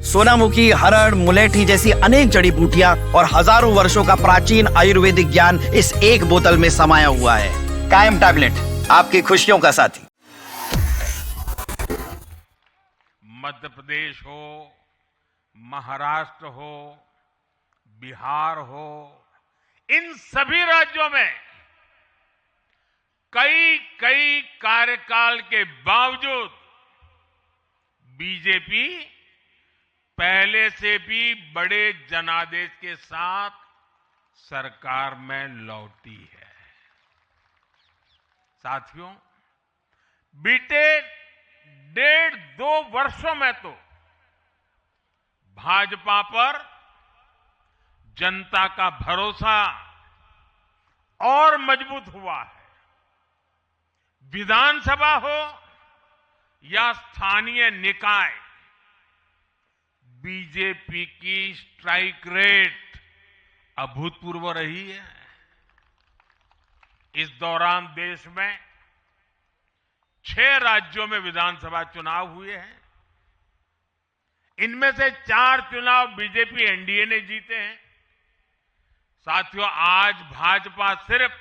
सोनामुखी, हरड़, मुलेठी जैसी अनेक जड़ी बूटियां और हजारों वर्षों का प्राचीन आयुर्वेदिक ज्ञान इस एक बोतल में समाया हुआ है। कायम टैबलेट, आपकी खुशियों का साथी। मध्य प्रदेश हो, महाराष्ट्र हो, बिहार हो, इन सभी राज्यों में कई कई कार्यकाल के बावजूद बीजेपी पहले से भी बड़े जनादेश के साथ सरकार में लौटी है। साथियों, बीते 1.5-2 वर्षों में तो भाजपा पर जनता का भरोसा और मजबूत हुआ है। विधानसभा हो या स्थानीय निकाय, बीजेपी की स्ट्राइक रेट अभूतपूर्व रही है। इस दौरान देश में 6 राज्यों में विधानसभा चुनाव हुए हैं। इनमें से 4 चुनाव बीजेपी एनडीए ने जीते हैं। साथियों, आज भाजपा सिर्फ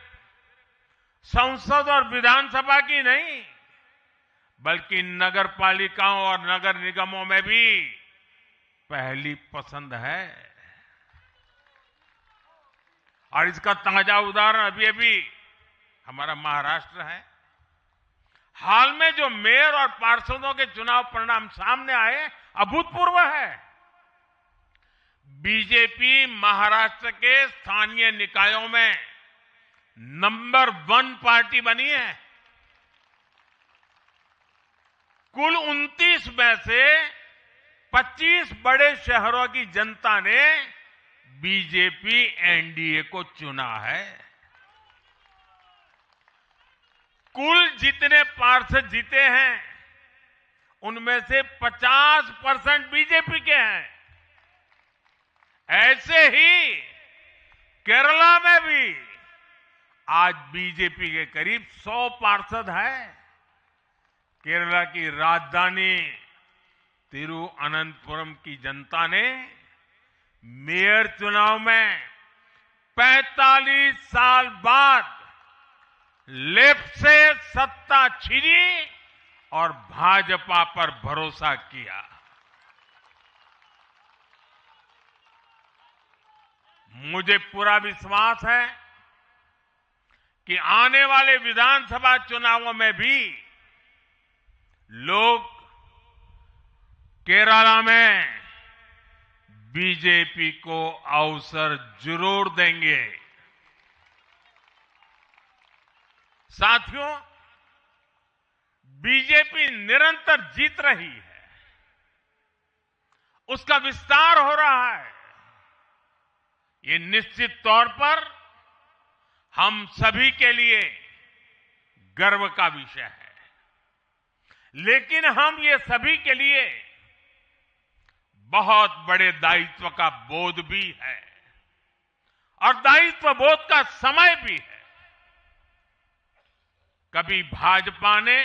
संसद और विधानसभा की नहीं, बल्कि नगर पालिकाओं और नगर निगमों में भी पहली पसंद है। और इसका ताजा उदाहरण अभी अभी हमारा महाराष्ट्र है। हाल में जो मेयर और पार्षदों के चुनाव परिणाम सामने आए, अभूतपूर्व है। बीजेपी महाराष्ट्र के स्थानीय निकायों में नंबर 1 पार्टी बनी है। कुल 29 में से 25 बड़े शहरों की जनता ने बीजेपी एनडीए को चुना है। कुल जितने पार्षद जीते हैं, उनमें से 50% बीजेपी के हैं। ऐसे ही केरला में भी आज बीजेपी के करीब 100 पार्षद हैं। केरला की राजधानी तिरुअनंतपुरम की जनता ने मेयर चुनाव में 45 साल बाद लेफ्ट से सत्ता छीनी और भाजपा पर भरोसा किया। मुझे पूरा विश्वास है कि आने वाले विधानसभा चुनावों में भी लोग केरला में बीजेपी को अवसर जरूर देंगे। साथियों, बीजेपी निरंतर जीत रही है, उसका विस्तार हो रहा है। ये निश्चित तौर पर हम सभी के लिए गर्व का विषय है। लेकिन हम ये सभी के लिए बहुत बड़े दायित्व का बोध भी है, और दायित्व बोध का समय भी है। कभी भाजपा ने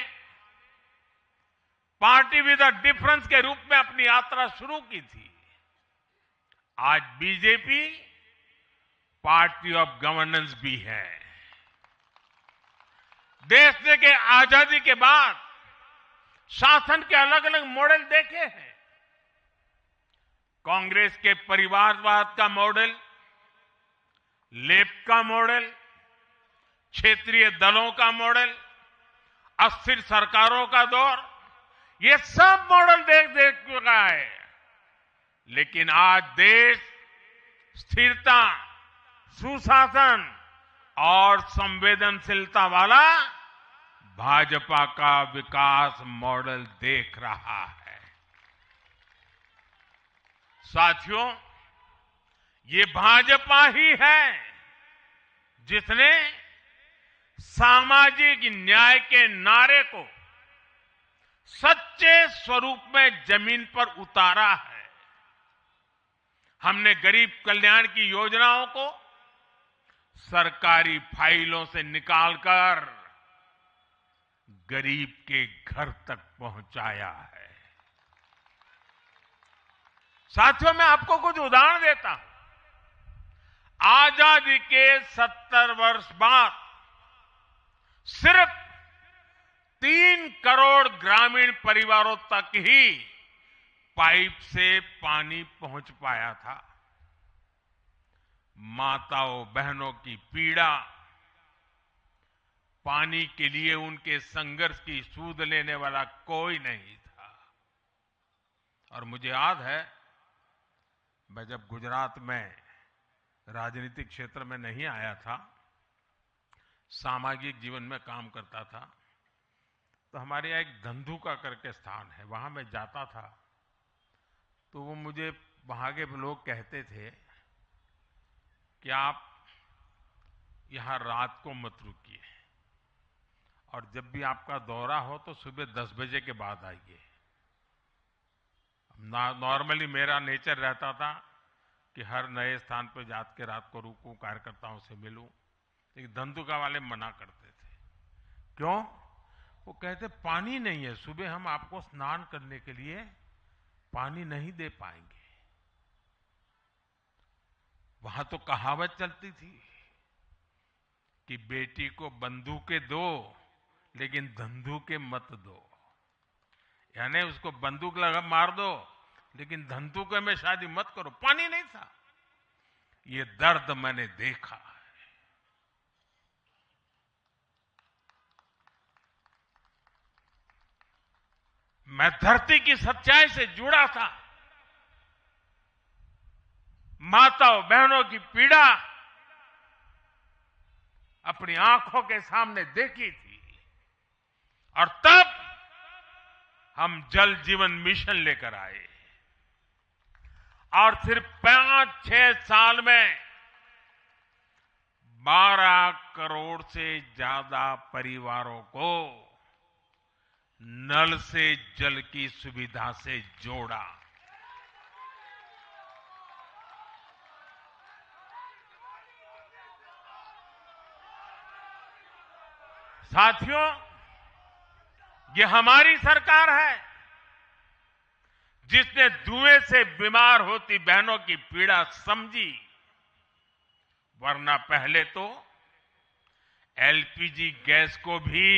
पार्टी विद अ डिफरेंस के रूप में अपनी यात्रा शुरू की थी। आज बीजेपी पार्टी ऑफ गवर्नेंस भी है। देश ने के आजादी के बाद शासन के अलग अलग मॉडल देखे हैं। कांग्रेस के परिवारवाद का मॉडल, लेफ्ट का मॉडल, क्षेत्रीय दलों का मॉडल, अस्थिर सरकारों का दौर, ये सब मॉडल देख चुका है। लेकिन आज देश स्थिरता, सुशासन और संवेदनशीलता वाला भाजपा का विकास मॉडल देख रहा है। साथियों, ये भाजपा ही है जिसने सामाजिक न्याय के नारे को सच्चे स्वरूप में जमीन पर उतारा है। हमने गरीब कल्याण की योजनाओं को सरकारी फाइलों से निकालकर गरीब के घर तक पहुंचाया है। साथियों, मैं आपको कुछ उदाहरण देता हूं। आजादी के 70 वर्ष बाद सिर्फ 3 करोड़ ग्रामीण परिवारों तक ही पाइप से पानी पहुंच पाया था। माताओं बहनों की पीड़ा, पानी के लिए उनके संघर्ष की सूध लेने वाला कोई नहीं था। और मुझे याद है, मैं जब गुजरात में राजनीतिक क्षेत्र में नहीं आया था, सामाजिक जीवन में काम करता था, तो हमारे यहाँ एक धंधुका करके स्थान है, वहां मैं जाता था तो वो मुझे वहां के लोग कहते थे कि आप यहां रात को मत रुकिए और जब भी आपका दौरा हो तो सुबह 10 बजे के बाद आइए। नॉर्मली मेरा नेचर रहता था कि हर नए स्थान पर जाकर रात को रुकूं, कार्यकर्ताओं से मिलूं, लेकिन धंधुका वाले मना करते थे। क्यों? वो कहते पानी नहीं है, सुबह हम आपको स्नान करने के लिए पानी नहीं दे पाएंगे। वहां तो कहावत चलती थी कि बेटी को बंदूकें दो लेकिन धंधुके मत दो, यानी उसको बंदूक लगा मार दो लेकिन धंधुके में शादी मत करो। पानी नहीं था। ये दर्द मैंने देखा है। मैं धरती की सच्चाई से जुड़ा था। माताओं बहनों की पीड़ा अपनी आंखों के सामने देखी थी और तब हम जल जीवन मिशन लेकर आए और सिर्फ 5-6 साल में 12 करोड़ से ज्यादा परिवारों को नल से जल की सुविधा से जोड़ा। साथियों, ये हमारी सरकार है जिसने धुएं से बीमार होती बहनों की पीड़ा समझी, वरना पहले तो एलपीजी गैस को भी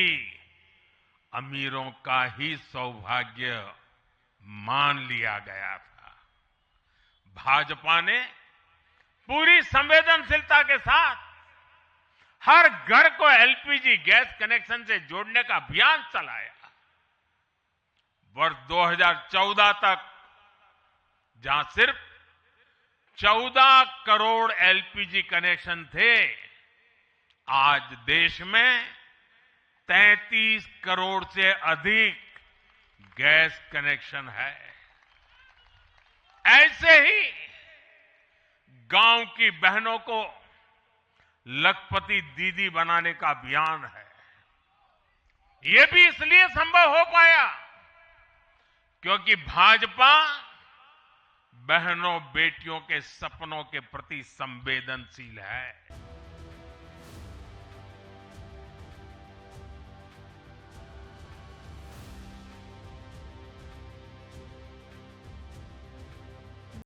अमीरों का ही सौभाग्य मान लिया गया था। भाजपा ने पूरी संवेदनशीलता के साथ हर घर को एलपीजी गैस कनेक्शन से जोड़ने का अभियान चलाया। वर्ष 2014 तक जहां सिर्फ 14 करोड़ एलपीजी कनेक्शन थे, आज देश में 33 करोड़ से अधिक गैस कनेक्शन है। ऐसे ही गांव की बहनों को लखपति दीदी बनाने का अभियान है। ये भी इसलिए संभव हो पाया क्योंकि भाजपा बहनों बेटियों के सपनों के प्रति संवेदनशील है।